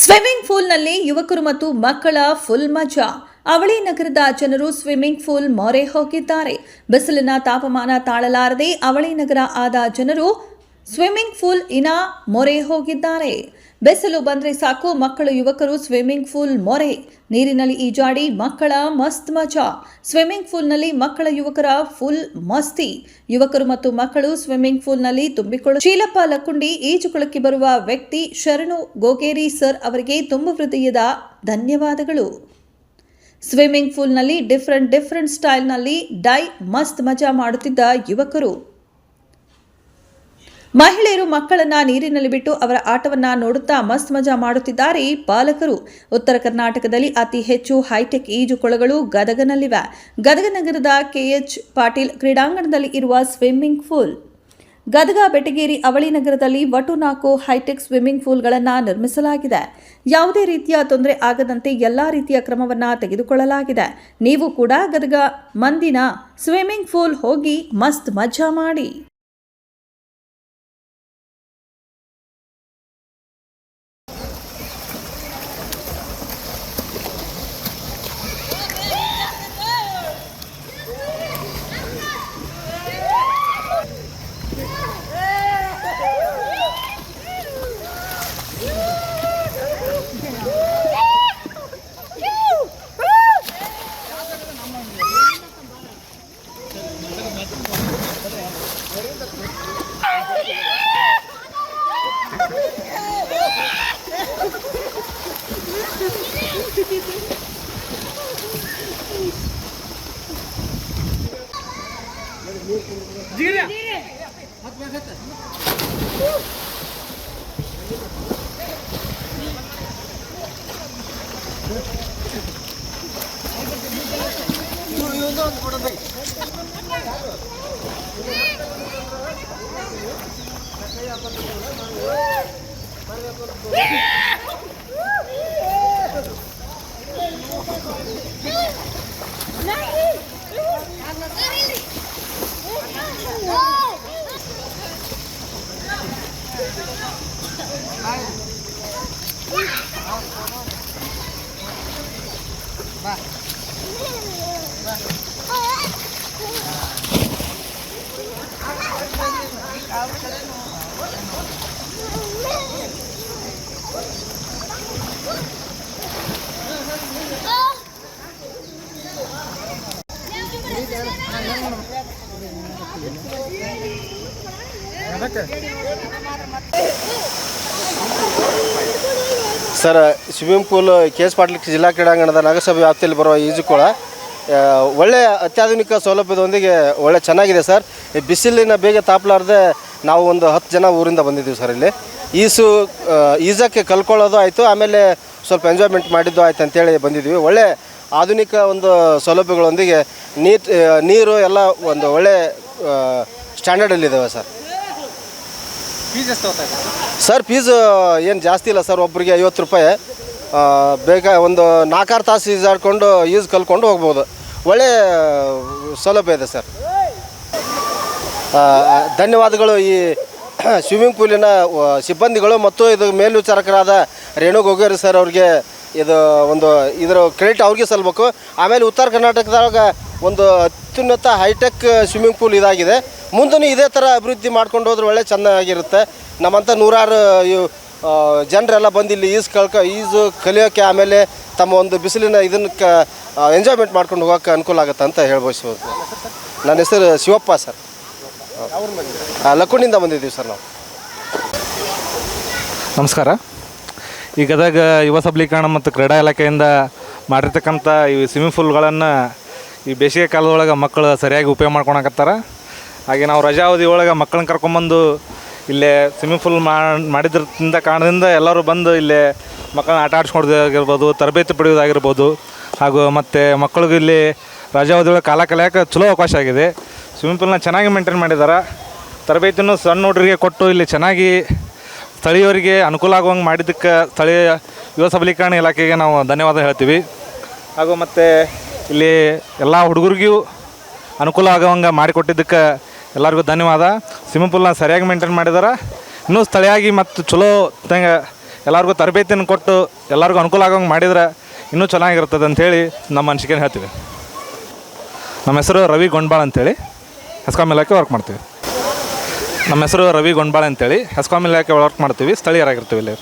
Swimming ಪೂಲ್ನಲ್ಲಿ ಯುವಕರು ಮತ್ತು ಮಕ್ಕಳ ಫುಲ್ ಮಜಾ. ಅವಳಿ ನಗರದ ಜನರು ಸ್ವಿಮ್ಮಿಂಗ್ ಪೂಲ್ ಮೊರೆ ಹೋಗಿದ್ದಾರೆ. ಬಿಸಿಲಿನ ತಾಪಮಾನ ತಾಳಲಾರದೆ ಅವಳಿ ನಗರ ಆದ ಜನರು ಸ್ವಿಮ್ಮಿಂಗ್ ಪೂಲ್ ಮೊರೆ ಹೋಗಿದ್ದಾರೆ. ಬಿಸಿಲು ಬಂದ್ರೆ ಸಾಕು ಮಕ್ಕಳು ಯುವಕರು ಸ್ವಿಮ್ಮಿಂಗ್ ಪೂಲ್ ಮೊರೆ. ನೀರಿನಲ್ಲಿ ಈಜಾಡಿ ಮಕ್ಕಳ ಮಸ್ತ್ ಮಜಾ. ಸ್ವಿಮ್ಮಿಂಗ್ ಪೂಲ್ನಲ್ಲಿ ಮಕ್ಕಳ ಯುವಕರ ಫುಲ್ ಮಸ್ತಿ. ಯುವಕರು ಮತ್ತು ಮಕ್ಕಳು ಸ್ವಿಮ್ಮಿಂಗ್ ಪೂಲ್ನಲ್ಲಿ ತುಂಬಿಕೊಳ್ಳು. ಚೀಲಪ್ಪ ಲಕ್ಕುಂಡಿ ಈಜುಕೊಳಕ್ಕೆ ಬರುವ ವ್ಯಕ್ತಿ ಶರಣು ಗೋಗೇರಿ ಸರ್ ಅವರಿಗೆ ತುಂಬ ಹೃದಯದ ಧನ್ಯವಾದಗಳು. ಸ್ವಿಮ್ಮಿಂಗ್ ಪೂಲ್ನಲ್ಲಿ ಡಿಫರೆಂಟ್ ಸ್ಟೈಲ್ನಲ್ಲಿ ಮಸ್ತ್ ಮಜಾ ಮಾಡುತ್ತಿದ್ದ ಯುವಕರು. ಮಹಿಳೆಯರು ಮಕ್ಕಳನ್ನ ನೀರಿನಲ್ಲಿ ಬಿಟ್ಟು ಅವರ ಆಟವನ್ನ ನೋಡುತ್ತಾ ಮಸ್ತ್ ಮಜಾ ಮಾಡುತ್ತಿದ್ದಾರೆ ಪಾಲಕರು. ಉತ್ತರ ಕರ್ನಾಟಕದಲ್ಲಿ ಅತಿ ಹೆಚ್ಚು ಹೈಟೆಕ್ ಈಜುಕೊಳಗಳು ಗದಗನಲ್ಲಿವೆ. ಗದಗ ನಗರದ ಕೆಎಚ್ ಪಾಟೀಲ್ ಕ್ರೀಡಾಂಗಣದಲ್ಲಿ ಇರುವ ಸ್ವಿಮ್ಮಿಂಗ್ ಪೂಲ್. ಗದಗ, ಬೆಟಗೇರಿ, ಅವಳಿ ನಗರದಲ್ಲಿ ಒಟ್ಟು 4 ಹೈಟೆಕ್ ಸ್ವಿಮ್ಮಿಂಗ್ ಪೂಲ್ಗಳನ್ನು ನಿರ್ಮಿಸಲಾಗಿದೆ. ಯಾವುದೇ ರೀತಿಯ ತೊಂದರೆ ಆಗದಂತೆ ಎಲ್ಲಾ ರೀತಿಯ ಕ್ರಮವನ್ನು ತೆಗೆದುಕೊಳ್ಳಲಾಗಿದೆ. ನೀವು ಕೂಡ ಗದಗ ಮಂದಿನ ಸ್ವಿಮ್ಮಿಂಗ್ ಪೂಲ್ ಹೋಗಿ ಮಸ್ತ್ ಮಜಾ ಮಾಡಿ. Sir, swimming pool KH Patil ಜಿಲ್ಲಾ ಕ್ರೀಡಾಂಗಣದ ನಗರಸಭೆ ವ್ಯಾಪ್ತಿಯಲ್ಲಿ ಬರುವ ಈಜುಕೊಳ ಒಳ್ಳೆಯ ಅತ್ಯಾಧುನಿಕ ಸೌಲಭ್ಯದೊಂದಿಗೆ ಒಳ್ಳೆ ಚೆನ್ನಾಗಿದೆ ಸರ್. ಬಿಸಿಲಿನ ಬೇಗ ತಾಪಲಾರದೆ ನಾವು ಒಂದು 10 ಜನ ಊರಿಂದ ಬಂದಿದ್ದೀವಿ ಸರ್. ಇಲ್ಲಿ ಈಜಕ್ಕೆ ಕಲ್ಕೊಳ್ಳೋದು ಆಯಿತು, ಆಮೇಲೆ ಸ್ವಲ್ಪ ಎಂಜಾಯ್ಮೆಂಟ್ ಮಾಡಿದ್ದು ಆಯ್ತು ಅಂತೇಳಿ ಬಂದಿದ್ವಿ. ಒಳ್ಳೆ ಆಧುನಿಕ ಒಂದು ಸೌಲಭ್ಯಗಳೊಂದಿಗೆ ನೀರು ಎಲ್ಲ ಒಂದು ಒಳ್ಳೆ ಸ್ಟ್ಯಾಂಡರ್ಡಲ್ಲಿದ್ದಾವೆ ಸರ್. ಫೀಸ್ ಎಷ್ಟು ಸರ್? ಫೀಸ್ ಏನು ಜಾಸ್ತಿ ಇಲ್ಲ ಸರ್. ಒಬ್ಬರಿಗೆ 50 ರೂಪಾಯಿ. ಬೇಗ ಒಂದು 4-6 ತಾಸು ಈಜಾಡ್ಕೊಂಡು ಕಲ್ಕೊಂಡು ಹೋಗ್ಬೋದು. ಒಳ್ಳೆ ಸೌಲಭ್ಯ ಇದೆ ಸರ್. ಧನ್ಯವಾದಗಳು ಈ ಸ್ವಿಮ್ಮಿಂಗ್ ಪೂಲಿನ ಸಿಬ್ಬಂದಿಗಳು ಮತ್ತು ಇದು ಮೇಲ್ವಿಚಾರಕರಾದ ರೇಣು ಗೋಗೇರಿ ಸರ್ ಅವ್ರಿಗೆ. ಇದರ ಕ್ರೆಡಿಟ್ ಅವ್ರಿಗೆ ಸಲ್ಲಬೇಕು. ಆಮೇಲೆ ಉತ್ತರ ಕರ್ನಾಟಕದಾಗ ಒಂದು ಅತ್ಯುನ್ನತ ಹೈಟೆಕ್ ಸ್ವಿಮ್ಮಿಂಗ್ ಪೂಲ್ ಇದಾಗಿದೆ. ಮುಂದೂ ಇದೇ ಥರ ಅಭಿವೃದ್ಧಿ ಮಾಡ್ಕೊಂಡು ಹೋದ್ರೆ ಒಳ್ಳೆ ಚೆನ್ನಾಗಿರುತ್ತೆ. ನಮ್ಮಂಥ ನೂರಾರು ಜನರೆಲ್ಲ ಬಂದು ಇಲ್ಲಿ ಈಜು ಕಲಿಯೋಕ್ಕೆ, ಆಮೇಲೆ ತಮ್ಮ ಒಂದು ಬಿಸಿಲಿನ ಎಂಜಾಯ್ಮೆಂಟ್ ಮಾಡ್ಕೊಂಡು ಹೋಗೋಕ್ಕೆ ಅನುಕೂಲ ಆಗುತ್ತೆ ಅಂತ ಹೇಳ್ಬೋದು. ನನ್ನ ಹೆಸರು ಶಿವಪ್ಪ ಸರ್. ಲಕ್ಕುಂಡಿಂದ ಬಂದಿದ್ದೀವಿ ಸರ್ ನಾವು. ನಮಸ್ಕಾರ. ಈ ಗದಗ ಯುವ ಸಬಲೀಕರಣ ಮತ್ತು ಕ್ರೀಡಾ ಇಲಾಖೆಯಿಂದ ಮಾಡಿರ್ತಕ್ಕಂಥ ಈ ಸ್ವಿಮ್ಮಿಂಗ್ ಪೂಲ್ಗಳನ್ನು ಈ ಬೇಸಿಗೆ ಕಾಲದೊಳಗೆ ಮಕ್ಕಳು ಸರಿಯಾಗಿ ಉಪಯೋಗ ಮಾಡ್ಕೊಳಕತ್ತಾರ. ಹಾಗೆ ನಾವು ರಜಾ ಅವಧಿ ಒಳಗೆ ಮಕ್ಕಳನ್ನ ಕರ್ಕೊಂಬಂದು ಇಲ್ಲೇ ಸ್ವಿಮ್ಮಿಂಗ್ ಪೂಲ್ ಮಾಡಿದ್ರಿಂದ ಕಾರಣದಿಂದ ಎಲ್ಲರೂ ಬಂದು ಇಲ್ಲೇ ಮಕ್ಕಳನ್ನ ಆಟ ಆಡಿಸ್ಕೊಡೋದಾಗಿರ್ಬೋದು, ತರಬೇತಿ ಪಡೆಯೋದಾಗಿರ್ಬೋದು, ಹಾಗೂ ಮತ್ತು ಮಕ್ಕಳಿಗೆ ಇಲ್ಲಿ ರಜಾ ಅವಧಿ ಒಳಗೆ ಕಾಲ ಕಲಿಯೋಕೆ ಚಲೋ ಅವಕಾಶ ಆಗಿದೆ. ಸ್ವಿಮ್ಮಿಂಗ್ ಪೂಲ್ನ ಚೆನ್ನಾಗಿ ಮೇಂಟೈನ್ ಮಾಡಿದ್ದಾರೆ. ತರಬೇತಿಯನ್ನು ಸಣ್ಣ ಹುಡುಗರಿಗೆ ಕೊಟ್ಟು ಇಲ್ಲಿ ಚೆನ್ನಾಗಿ ಸ್ಥಳೀಯರಿಗೆ ಅನುಕೂಲ ಆಗುವಂಗೆ ಮಾಡಿದ್ದಕ್ಕೆ ಸ್ಥಳೀಯ ಯುವ ಸಬಲೀಕರಣ ಇಲಾಖೆಗೆ ನಾವು ಧನ್ಯವಾದ ಹೇಳ್ತೀವಿ. ಹಾಗೂ ಮತ್ತು ಇಲ್ಲಿ ಎಲ್ಲ ಹುಡುಗರಿಗೂ ಅನುಕೂಲ ಆಗುವಂಗೆ ಮಾಡಿಕೊಟ್ಟಿದ್ದಕ್ಕೆ ಎಲ್ಲರಿಗೂ ಧನ್ಯವಾದ. ಸ್ವಿಮ್ಮಿಂಗ್ ಪೂಲ್ನ ಸರಿಯಾಗಿ ಮೇಂಟೈನ್ ಮಾಡಿದ್ದಾರೆ. ಇನ್ನೂ ಸ್ಥಳೀಯಾಗಿ ಮತ್ತು ಚಲೋ ಎಲ್ಲರಿಗೂ ತರಬೇತಿಯನ್ನು ಕೊಟ್ಟು ಎಲ್ಲರಿಗೂ ಅನುಕೂಲ ಆಗೋಂಗೆ ಮಾಡಿದ್ರೆ ಇನ್ನೂ ಚೆನ್ನಾಗಿರ್ತದೆ ಅಂಥೇಳಿ ನಮ್ಮ ಅನಿಸಿಕೆ ಹೇಳ್ತೀವಿ. ನಮ್ಮ ಹೆಸರು ರವಿ ಗೊಂಡ್ಬಾಳ್ ಅಂತೇಳಿ ಹೆಸ್ಕಾಂ ಇಲಾಖೆ ವರ್ಕ್ ಮಾಡ್ತೀವಿ. ನಮ್ಮ ಹೆಸರು ರವಿ ಗೊಂಡ್ಬಾಳ್ ಅಂತೇಳಿ ಹೆಸ್ಕಾಂ ಇಲಾಖೆ ವರ್ಕ್ ಮಾಡ್ತೀವಿ, ಸ್ಥಳೀಯರಾಗಿರ್ತೀವಿ ಇಲ್ಲಿ.